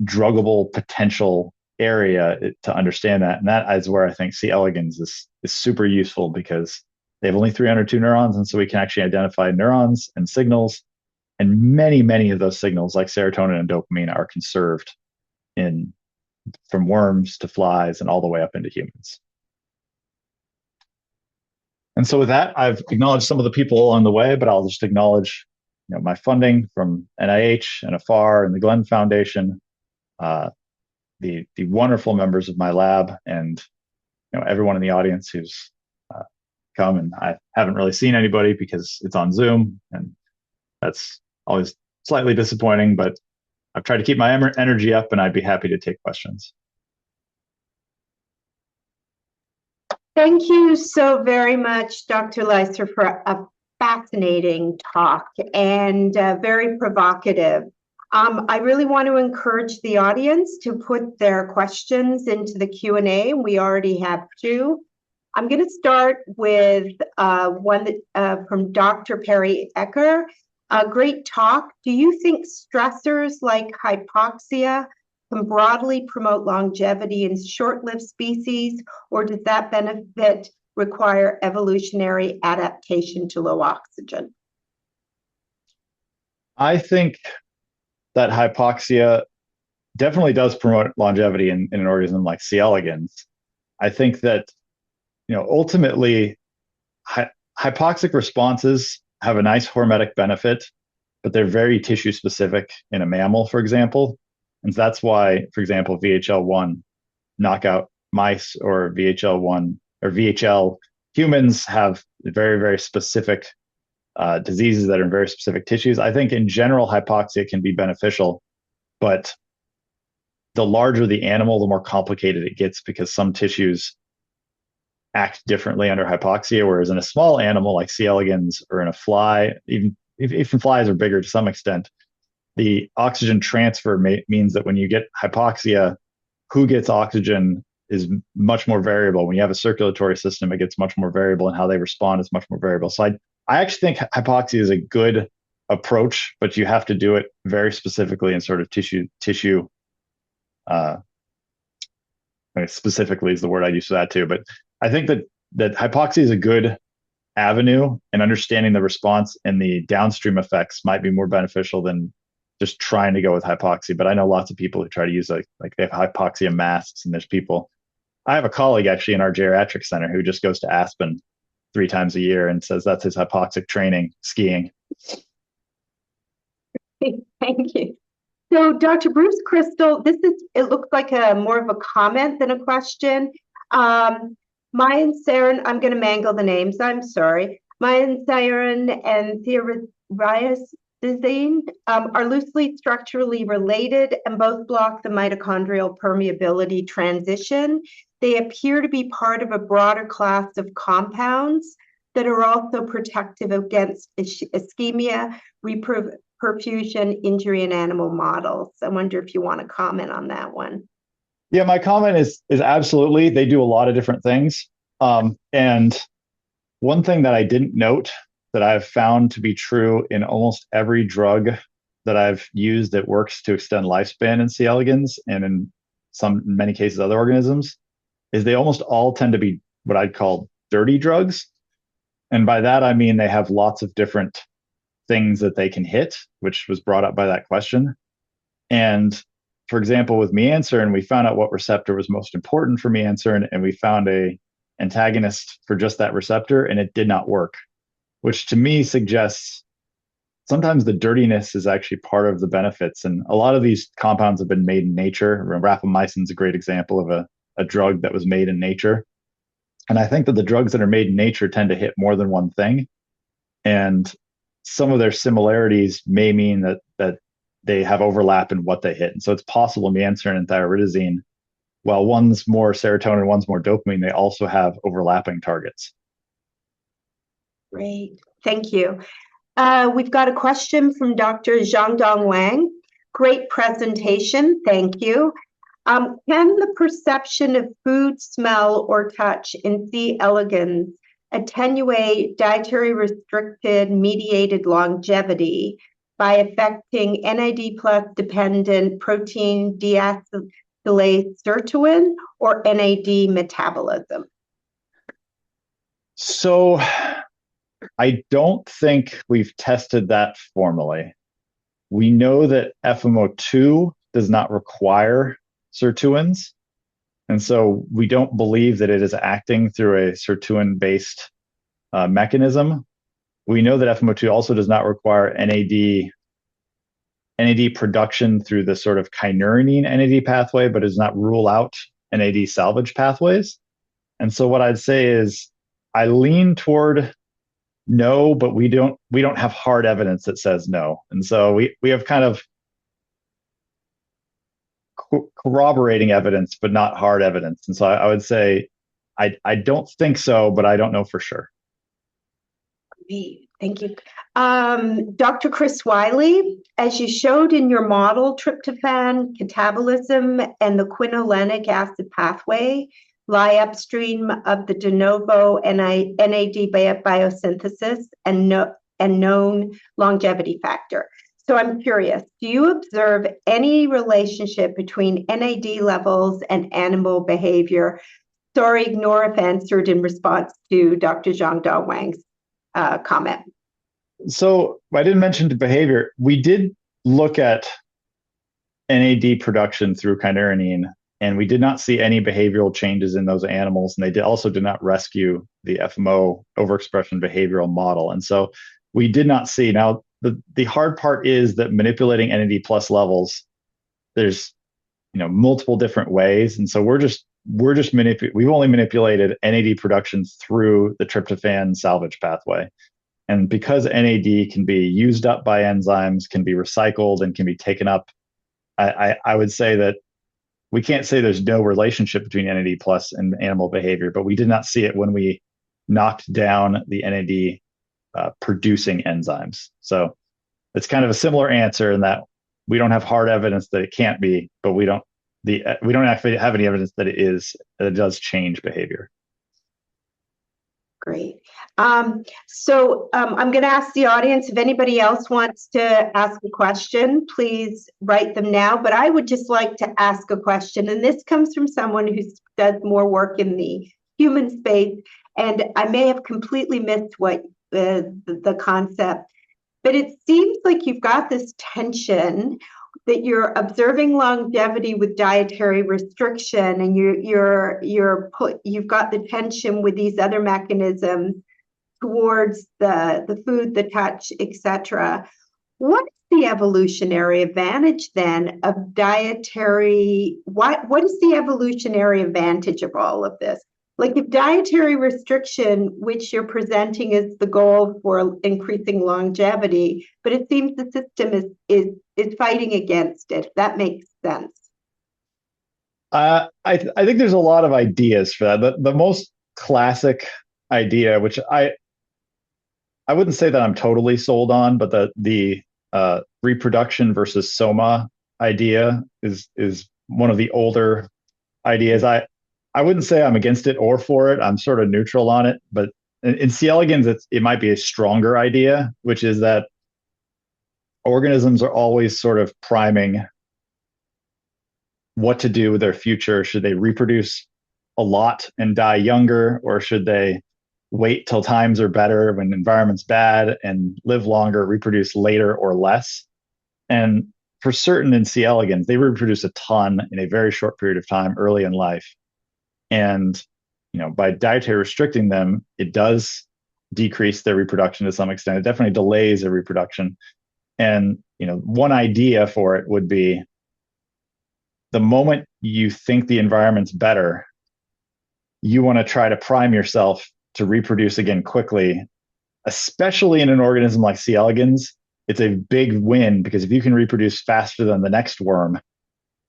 B: druggable potential area to understand that. And that is where I think C. elegans is super useful, because they have only 302 neurons. And so we can actually identify neurons and signals. And many, many of those signals, like serotonin and dopamine, are conserved from worms to flies and all the way up into humans. And so with that, I've acknowledged some of the people along the way, but I'll just acknowledge my funding from NIH and AFAR and the Glenn Foundation, the wonderful members of my lab, and everyone in the audience who's come. And I haven't really seen anybody because it's on Zoom, and that's always slightly disappointing, but I've tried to keep my energy up, and I'd be happy to take questions.
A: Thank you so very much, Dr. Leiser, for a fascinating talk and very provocative. I really want to encourage the audience to put their questions into the Q&A. We already have two. I'm going to start with one from Dr. Perry Ecker. A great talk. Do you think stressors like hypoxia can broadly promote longevity in short-lived species, or does that benefit require evolutionary adaptation to low oxygen?
B: I think that hypoxia definitely does promote longevity in an organism like C. elegans. I think that, ultimately, hypoxic responses have a nice hormetic benefit, but they're very tissue specific in a mammal, for example. And that's why, for example, VHL1 knockout mice or VHL1 or VHL humans have very, very specific diseases that are in very specific tissues. I think in general, hypoxia can be beneficial, but the larger the animal, the more complicated it gets, because some tissues act differently under hypoxia, whereas in a small animal like C. elegans or in a fly, even flies are bigger to some extent, the oxygen transfer means that when you get hypoxia, who gets oxygen is much more variable. When you have a circulatory system, it gets much more variable, and how they respond is much more variable. So I actually think hypoxia is a good approach, but you have to do it very specifically in sort of tissue specifically is the word I use for that too. But I think that hypoxia is a good avenue, and understanding the response and the downstream effects might be more beneficial than just trying to go with hypoxia. But I know lots of people who try to use like they have hypoxia masks, and there's people. I have a colleague actually in our geriatric center who just goes to Aspen 3 times a year and says that's his hypoxic training, skiing.
A: Thank you. So Dr. Bruce Crystal, it looks like more of a comment than a question. Maya and Saren, I'm going to mangle the names, I'm sorry. Myosin and thyroxine are loosely structurally related and both block the mitochondrial permeability transition. They appear to be part of a broader class of compounds that are also protective against ischemia, reperfusion, injury in animal models. I wonder if you want to comment on that one.
B: Yeah, my comment is absolutely. They do a lot of different things. And one thing that I didn't note that I've found to be true in almost every drug that I've used that works to extend lifespan in C. elegans and in many cases other organisms is they almost all tend to be what I'd call dirty drugs. And by that I mean they have lots of different things that they can hit, which was brought up by that question. And for example, with meancerin, we found out what receptor was most important for meancerin, and we found a antagonist for just that receptor, and it did not work, which to me suggests sometimes the dirtiness is actually part of the benefits. And a lot of these compounds have been made in nature. Rapamycin is a great example of a drug that was made in nature. And I think that the drugs that are made in nature tend to hit more than one thing. And some of their similarities may mean that they have overlap in what they hit. And so it's possible meancerin and thyroidazine, while one's more serotonin, one's more dopamine, they also have overlapping targets.
A: Great, thank you. We've got a question from Dr. Jiangdong Wang. Great presentation, thank you. Can the perception of food, smell, or touch in C. elegans attenuate dietary restricted mediated longevity by affecting NAD+ dependent protein deacetylase sirtuin or NAD metabolism?
B: So I don't think we've tested that formally. We know that FMO2 does not require sirtuins. And so we don't believe that it is acting through a sirtuin-based mechanism. We know that FMO2 also does not require NAD production through the sort of kynurenine NAD pathway, but does not rule out NAD salvage pathways. And so what I'd say is I lean toward no, but we don't have hard evidence that says no. And so we have kind of corroborating evidence, but not hard evidence. And so I would say I don't think so, but I don't know for sure.
A: Great, thank you. Dr. Chris Wiley, as you showed in your model, tryptophan catabolism and the quinolinic acid pathway lie upstream of the de novo NAD biosynthesis and known longevity factor. So I'm curious, do you observe any relationship between NAD levels and animal behavior? Sorry, ignore if answered in response to Dr. Jiangdong Wang's comment.
B: So I didn't mention the behavior. We did look at NAD production through kynurenine, and we did not see any behavioral changes in those animals. And they also did not rescue the FMO overexpression behavioral model. And so we did not see. Now, the hard part is that manipulating NAD plus levels, there's multiple different ways. And so we've only manipulated NAD production through the tryptophan salvage pathway. And because NAD can be used up by enzymes, can be recycled, and can be taken up, I would say that we can't say there's no relationship between NAD plus and animal behavior, but we did not see it when we knocked down the NAD producing enzymes. So it's kind of a similar answer in that we don't have hard evidence that it can't be, but we don't actually have any evidence that it does change behavior.
A: Great. So I'm going to ask the audience if anybody else wants to ask a question, please write them now. But I would just like to ask a question, and this comes from someone who does more work in the human space, and I may have completely missed what the concept, but it seems like you've got this tension that you're observing longevity with dietary restriction, and you've got the tension with these other mechanisms towards the food, the touch, etc. What is the evolutionary advantage then of dietary? What is the evolutionary advantage of all of this? Like if dietary restriction, which you're presenting as the goal for increasing longevity, but it seems the system is fighting against it. That makes sense.
B: I think there's a lot of ideas for that. The most classic idea, which I wouldn't say that I'm totally sold on, but the reproduction versus soma idea is one of the older ideas. I wouldn't say I'm against it or for it. I'm sort of neutral on it. But in C. elegans, it might be a stronger idea, which is that organisms are always sort of priming what to do with their future. Should they reproduce a lot and die younger, or should they wait till times are better when the environment's bad and live longer, reproduce later or less? And for certain in C. elegans, they reproduce a ton in a very short period of time early in life. And by dietary restricting them, it does decrease their reproduction to some extent. It definitely delays their reproduction. And one idea for it would be the moment you think the environment's better, you want to try to prime yourself to reproduce again quickly, especially in an organism like C. elegans. It's a big win because if you can reproduce faster than the next worm,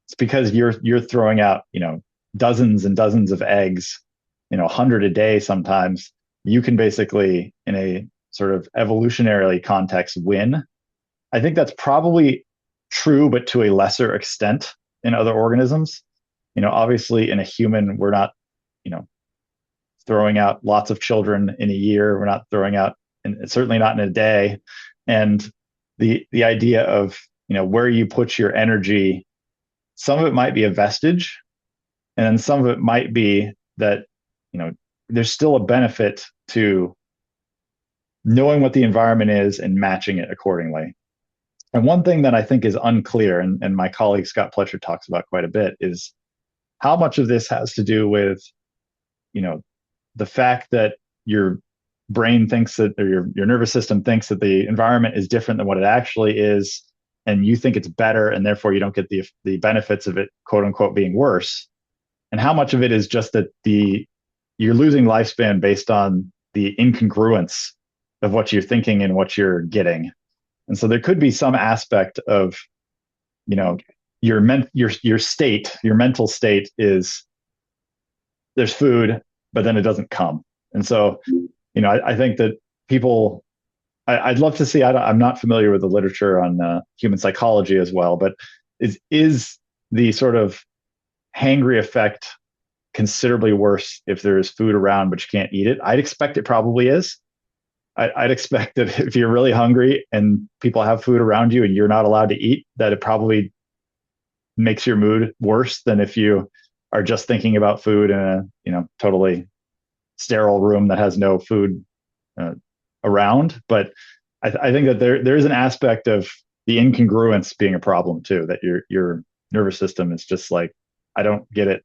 B: it's because you're throwing out, dozens and dozens of eggs, 100 a day sometimes. You can basically, in a sort of evolutionarily context, win. I think that's probably true, but to a lesser extent in other organisms. Obviously in a human, we're not, throwing out lots of children in a year. We're not throwing out, and certainly not in a day. And the idea of, where you put your energy, some of it might be a vestige, and then some of it might be that, there's still a benefit to knowing what the environment is and matching it accordingly. And one thing that I think is unclear, and my colleague Scott Pletcher talks about quite a bit, is how much of this has to do with, the fact that your brain thinks that, or your nervous system thinks that the environment is different than what it actually is, and you think it's better, and therefore you don't get the benefits of it, quote unquote, being worse. And how much of it is just that you're losing lifespan based on the incongruence of what you're thinking and what you're getting. And so there could be some aspect of, your state, your mental state is there's food, but then it doesn't come. And so, I think that people, I'd love to see, I'm not familiar with the literature on human psychology as well, but is the sort of hangry effect considerably worse if there is food around, but you can't eat it? I'd expect it probably is. I'd expect that if you're really hungry and people have food around you and you're not allowed to eat, that it probably makes your mood worse than if you are just thinking about food in a, totally sterile room that has no food around. But I think that there is an aspect of the incongruence being a problem too, that your nervous system is just like, I don't get it.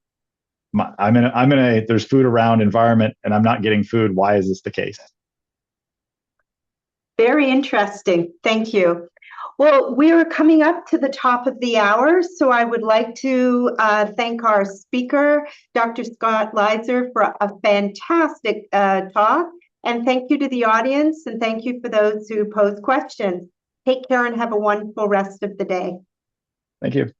B: I'm in a there's food around environment and I'm not getting food. Why is this the case?
A: Very interesting. Thank you. Well, we are coming up to the top of the hour, so I would like to thank our speaker, Dr. Scott Leiser, for a fantastic talk. And thank you to the audience, and thank you for those who posed questions. Take care and have a wonderful rest of the day.
B: Thank you.